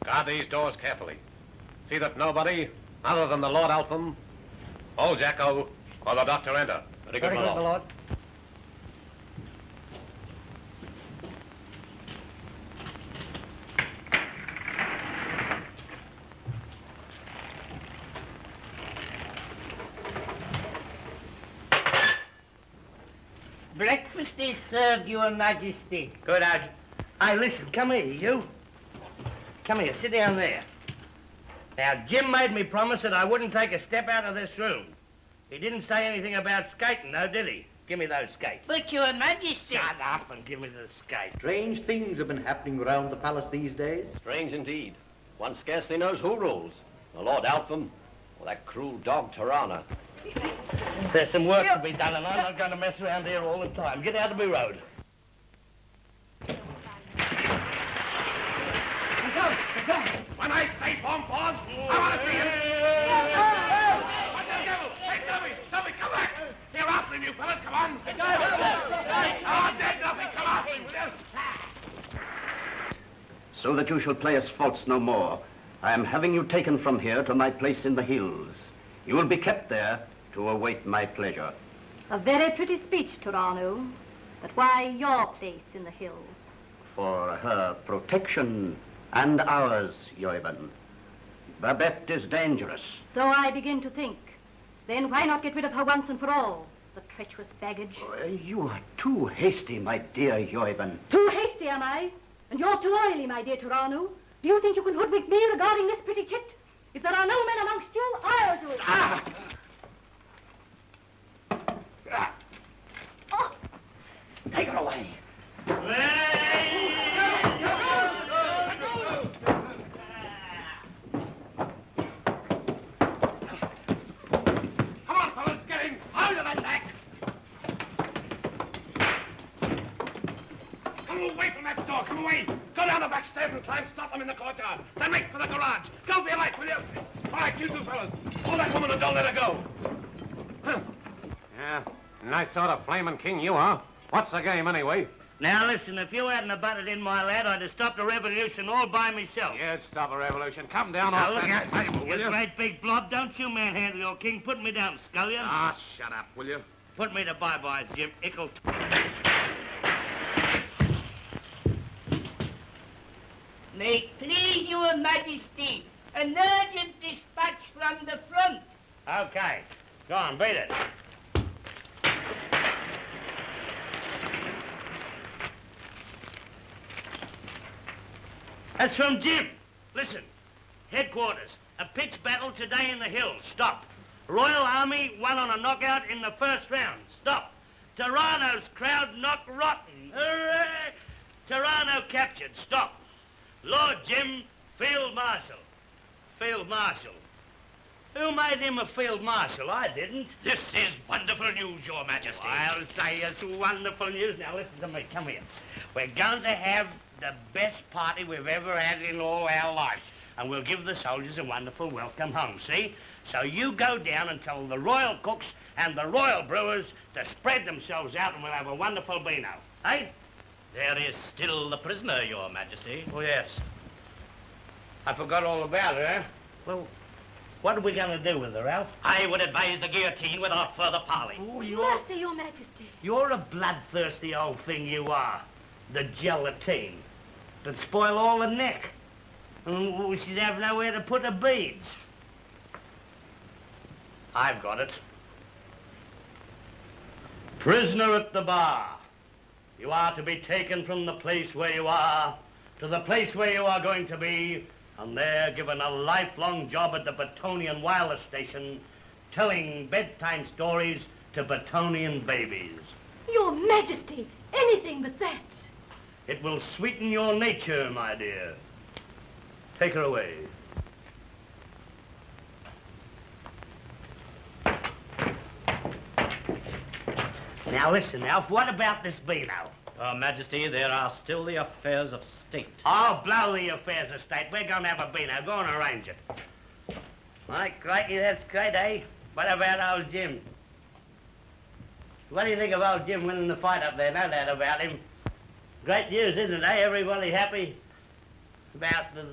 Guard these doors carefully. See that nobody, other than the Lord Alpham, old Jacko, or the doctor enter. Very good, my lord. Breakfast is served, Your Majesty. Good, Hey, listen, come here, you. Come here, sit down there. Now, Jim made me promise that I wouldn't take a step out of this room. He didn't say anything about skating, though, did he? Give me those skates. But, Your Majesty... Shut up and give me the skates. Strange things have been happening around the palace these days. Strange indeed. One scarcely knows who rules. The Lord Alpham or that cruel dog Tirana. There's some work to be done, and I'm not going to mess around here all the time. Get out of my road. When I say pom-poms, I want to see him. What the devil? Hey, Toby, come back. Here, after him, you fellas, come on. Oh, dead nothing, come after him, will you? So that you shall play us false no more, I am having you taken from here to my place in the hills. You will be kept there to await my pleasure. A very pretty speech, Tirano. But why your place in the hills? For her protection and ours, Yoiban. Babette is dangerous. So I begin to think. Then why not get rid of her once and for all? The treacherous baggage. You are too hasty, my dear Yoiban. Too hasty, am I? And you're too oily, my dear Tirano. Do you think you can hoodwink me regarding this pretty chit? If there are no men amongst you, I'll do it. Oh. Take her away. Come on, fellas, get him. Out of that sack. Come away from that door, come away. Go down the back stairs and try and stop them in the courtyard. Then make for the garage. Go for your life, will you? All right, you two fellas. Hold that woman and don't let her go. Yeah, nice sort of flaming king you are. What's the game, anyway? Now, listen, if you hadn't butted in, my lad, I'd have stopped the revolution all by myself. You'd stop a revolution. Come down Now, off look that out, table, will you you? great big blob. Don't you manhandle your king. Put me down, scullion. Ah, shut up, will you? Put me to bye-bye, Jim. Ickle. May it please Your Majesty, an urgent dispatch from the front. Okay. Go on, beat it. That's from Jim. Listen. Headquarters. A pitched battle today in the hills. Stop. Royal Army won on a knockout in the first round. Stop. Tirano's crowd knocked rotten. Hooray! Tirano captured. Stop. Lord Jim, Field Marshal. Field Marshal. Who made him a Field Marshal? I didn't. This is wonderful news, Your Majesty. I'll say it's wonderful news. Now listen to me. Come here. We're going to have the best party we've ever had in all our life. And we'll give the soldiers a wonderful welcome home, see? So you go down and tell the royal cooks and the royal brewers to spread themselves out and we'll have a wonderful beano. Eh? There is still the prisoner, Your Majesty. Oh, yes. I forgot all about her, eh? Well, what are we going to do with her, Ralph? I would advise the guillotine without further parley. Oh, Mercy, Your Majesty. You're a bloodthirsty old thing, you are. The gelatine. It'd spoil all the neck. And we should have nowhere to put the beads. I've got it. Prisoner at the bar. You are to be taken from the place where you are to the place where you are going to be, and there given a lifelong job at the Batonian wireless station, telling bedtime stories to Batonian babies. Your Majesty, anything but that. It will sweeten your nature, my dear. Take her away. Now listen, Alf, what about this Beano? Majesty, there are still the affairs of state. Oh, blow the affairs of state. We're going to have a Beano. Go and arrange it. Right, crikey, that's great, eh? What about old Jim? What do you think of old Jim winning the fight up there? No doubt about him. Great news, isn't it, eh? Everybody happy about the...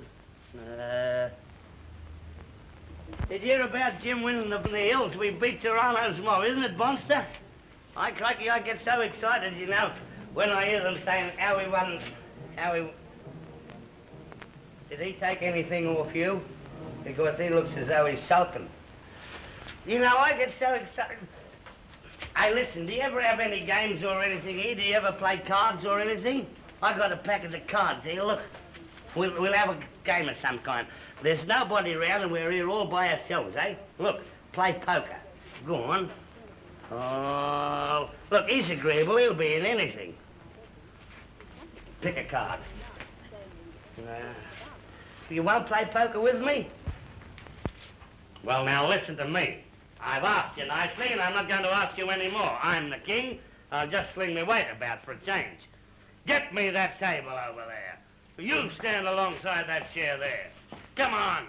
Did you hear about Jim winning the hills? We beat Toronto's mob, isn't it, Monster? Crikey, I get so excited, you know, when I hear them saying how we won, Did he take anything off you? Because he looks as though he's sulking. You know, I get so excited. Hey, listen, do you ever have any games or anything here? Do you ever play cards or anything? I got a packet of cards here, look. We'll have a game of some kind. There's nobody around and we're here all by ourselves, eh? Look, play poker. Go on. Oh, look, he's agreeable. He'll be in anything. Pick a card. You won't play poker with me? Well, now, listen to me. I've asked you nicely, and I'm not going to ask you any more. I'm the king. I'll just sling my weight about for a change. Get me that table over there. You stand alongside that chair there. Come on.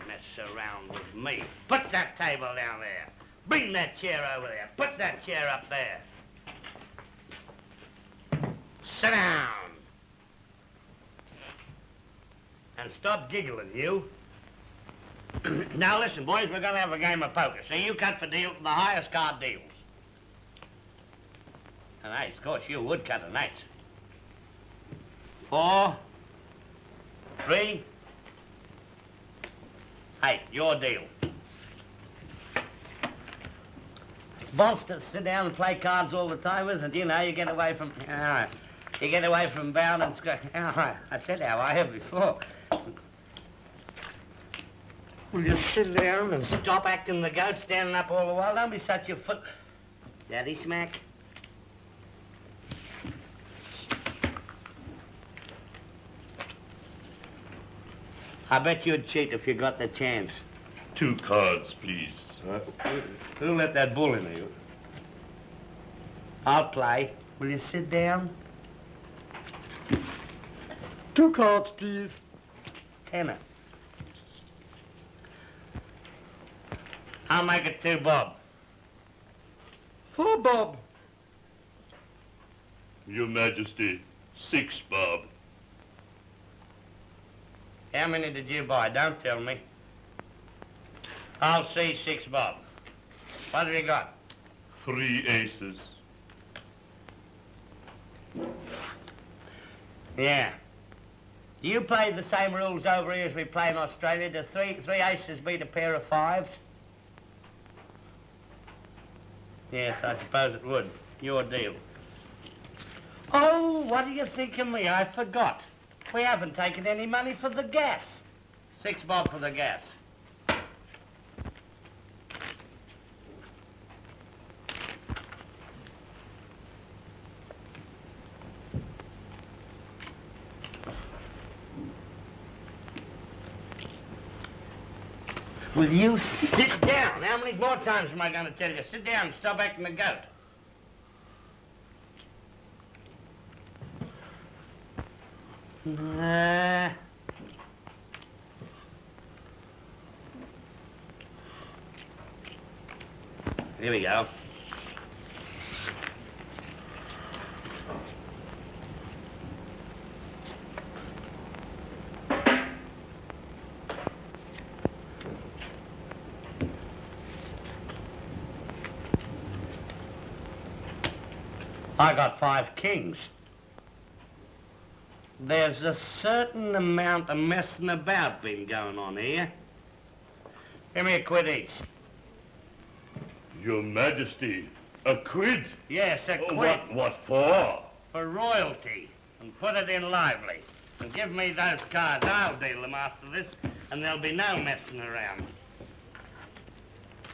Mess around with me. Put that table down there. Bring that chair over there. Put that chair up there. Sit down. And stop giggling, you. Now listen, boys, we're going to have a game of poker. So you cut for the highest card deals. An ace, of course, you would cut an ace. 4, 3, 8, your deal. It's monsters sit down and play cards all the time, isn't it? You know, you get away from... All right. You get away from bound and scratch. All right. I said how I have before. Will you sit down and stop acting the goat, standing up all the while? Don't be such a foot... Daddy smack. I bet you'd cheat if you got the chance. 2 cards, please. Who let that bull in you? I'll play. Will you sit down? 2 cards, please. Tenner. I'll make it 2 bob. 4 bob. Your Majesty, 6 bob. How many did you buy? Don't tell me. I'll see 6 bob. What have you got? 3 aces. Yeah. Do you play the same rules over here as we play in Australia? Do 3 aces beat a pair of 5s? Yes, I suppose it would. Your deal. Oh, what do you think of me? I forgot. We haven't taken any money for the gas. 6 bob for the gas. Will you sit down? How many more times am I going to tell you? Sit down and stop acting the goat. Here we go. I got 5 kings. There's a certain amount of messing about been going on here. Give me a quid each. Your Majesty, a quid? Yes, a quid. What for? For royalty. And put it in lively. And give me those cards. I'll deal them after this, and there'll be no messing around.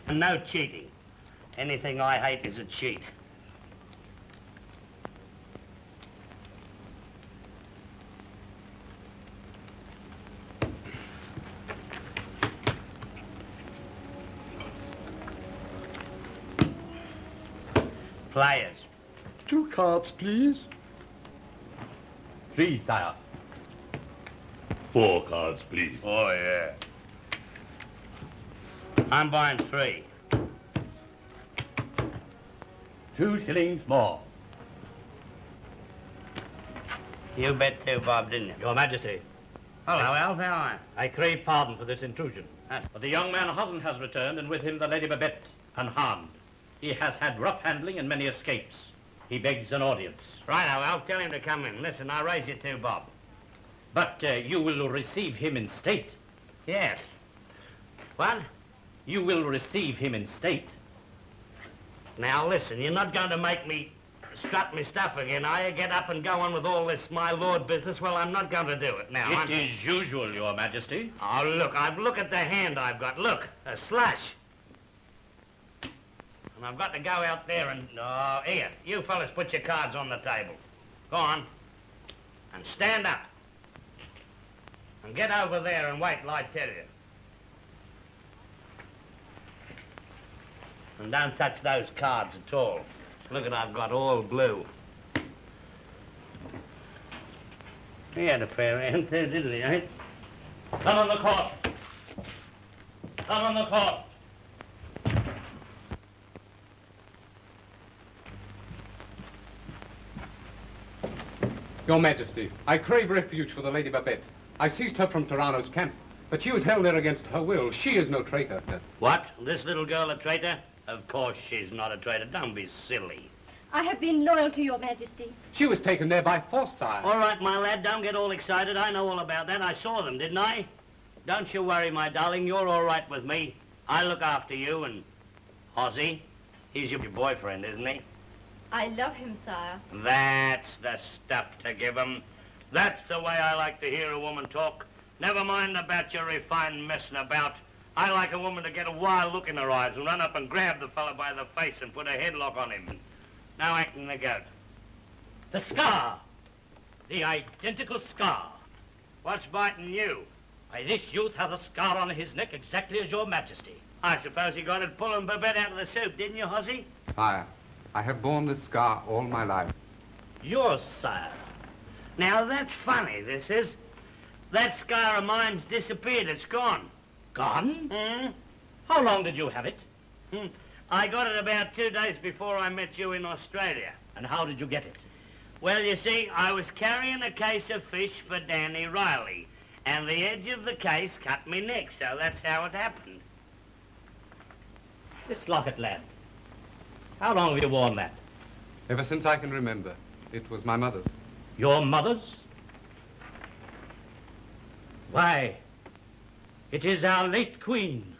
And no cheating. Anything I hate is a cheat. players. 2 cards, please. 3, sire. 4 cards, please. Oh, yeah. I'm buying 3. 2 shillings more. You bet 2 bob, didn't you? Your Majesty. Hello, Alf. How are you? I crave pardon for this intrusion. But the young man Hosden has returned, and with him the Lady Babette, unharmed. He has had rough handling and many escapes. He begs an audience. Right, Alf. Tell him to come in. Listen, I'll raise you 2 bob. But you will receive him in state. Yes. What? You will receive him in state. Now, listen, you're not going to make me strut me stuff again, are you? Get up and go on with all this my lord business? Well, I'm not going to do it now. It is usual, Your Majesty. Oh, look at the hand I've got. Look, a slash. And I've got to go out there and... Oh, here, you fellas put your cards on the table. Go on. And stand up. And get over there and wait till I tell you. And don't touch those cards at all. Look at, I've got all blue. He had a fair hand too, didn't he, eh? Come on the court. Come on the court. Your Majesty, I crave refuge for the Lady Babette. I seized her from Tirano's camp, but she was held there against her will. She is no traitor. What? This little girl a traitor? Of course she's not a traitor. Don't be silly. I have been loyal to your Majesty. She was taken there by force, sire. All right, my lad, don't get all excited. I know all about that. I saw them, didn't I? Don't you worry, my darling. You're all right with me. I look after you and... Hozzy, he's your boyfriend, isn't he? I love him, sire. That's the stuff to give him. That's the way I like to hear a woman talk. Never mind about your refined messing about. I like a woman to get a wild look in her eyes and run up and grab the fellow by the face and put a headlock on him. Now acting the goat. The scar. The identical scar. What's biting you? Why, this youth has a scar on his neck exactly as Your Majesty. I suppose you got it pulling Babette out of the soup, didn't you, Hozzy? Sire, I have borne this scar all my life. Yours, sire. Now that's funny, this is. That scar of mine's disappeared. It's gone. Gone? Hmm? How long did you have it? I got it about 2 days before I met you in Australia. And how did you get it? Well, you see, I was carrying a case of fish for Danny Riley, and the edge of the case cut me neck, so that's how it happened. This locket, lad. How long have you worn that? Ever since I can remember. It was my mother's. Your mother's? Why, it is our late queen.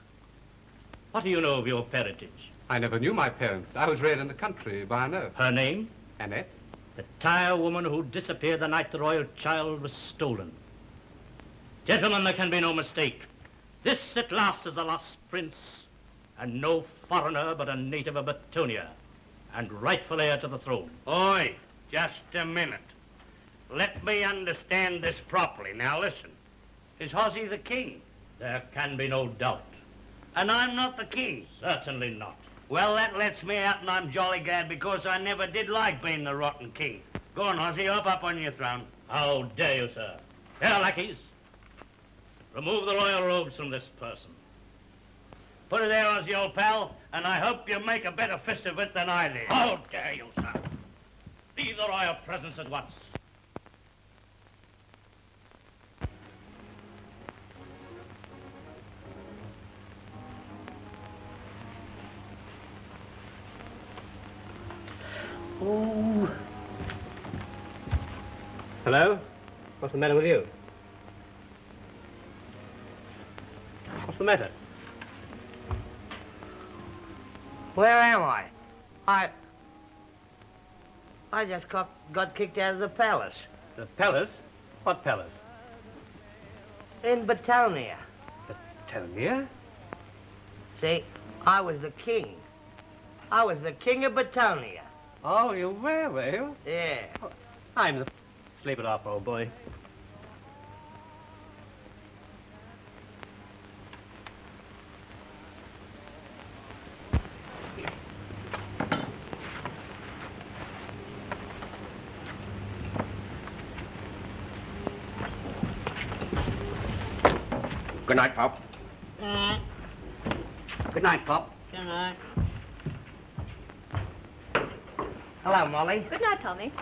What do you know of your parentage? I never knew my parents. I was reared in the country by a nurse. Her name? Annette. The tire woman who disappeared the night the royal child was stolen. Gentlemen, there can be no mistake. This at last is the lost prince, and no foreigner but a native of Batonia, and rightful heir to the throne. Oi, just a minute. Let me understand this properly. Now listen. Is Hozzy the king? There can be no doubt. And I'm not the king? Certainly not. Well, that lets me out, and I'm jolly glad, because I never did like being the rotten king. Go on, Hozzy, hop up on your throne. How dare you, sir? Here, lackeys. Remove the royal robes from this person. Put it there, Hozzy, old pal, and I hope you make a better fist of it than I did. How dare you, sir? Leave the royal presence at once. Oh. Hello? What's the matter with you? What's the matter? Where am I? I just got kicked out of the palace. The palace? What palace? In Batonia. Batonia? See, I was the king. I was the king of Batonia. Oh, you were you? Yeah. Oh, I'm the... Sleep it off, old boy. Good night, Pop. Good night. Good night, Pop. Good night. Hello, Molly. Good night, Tommy.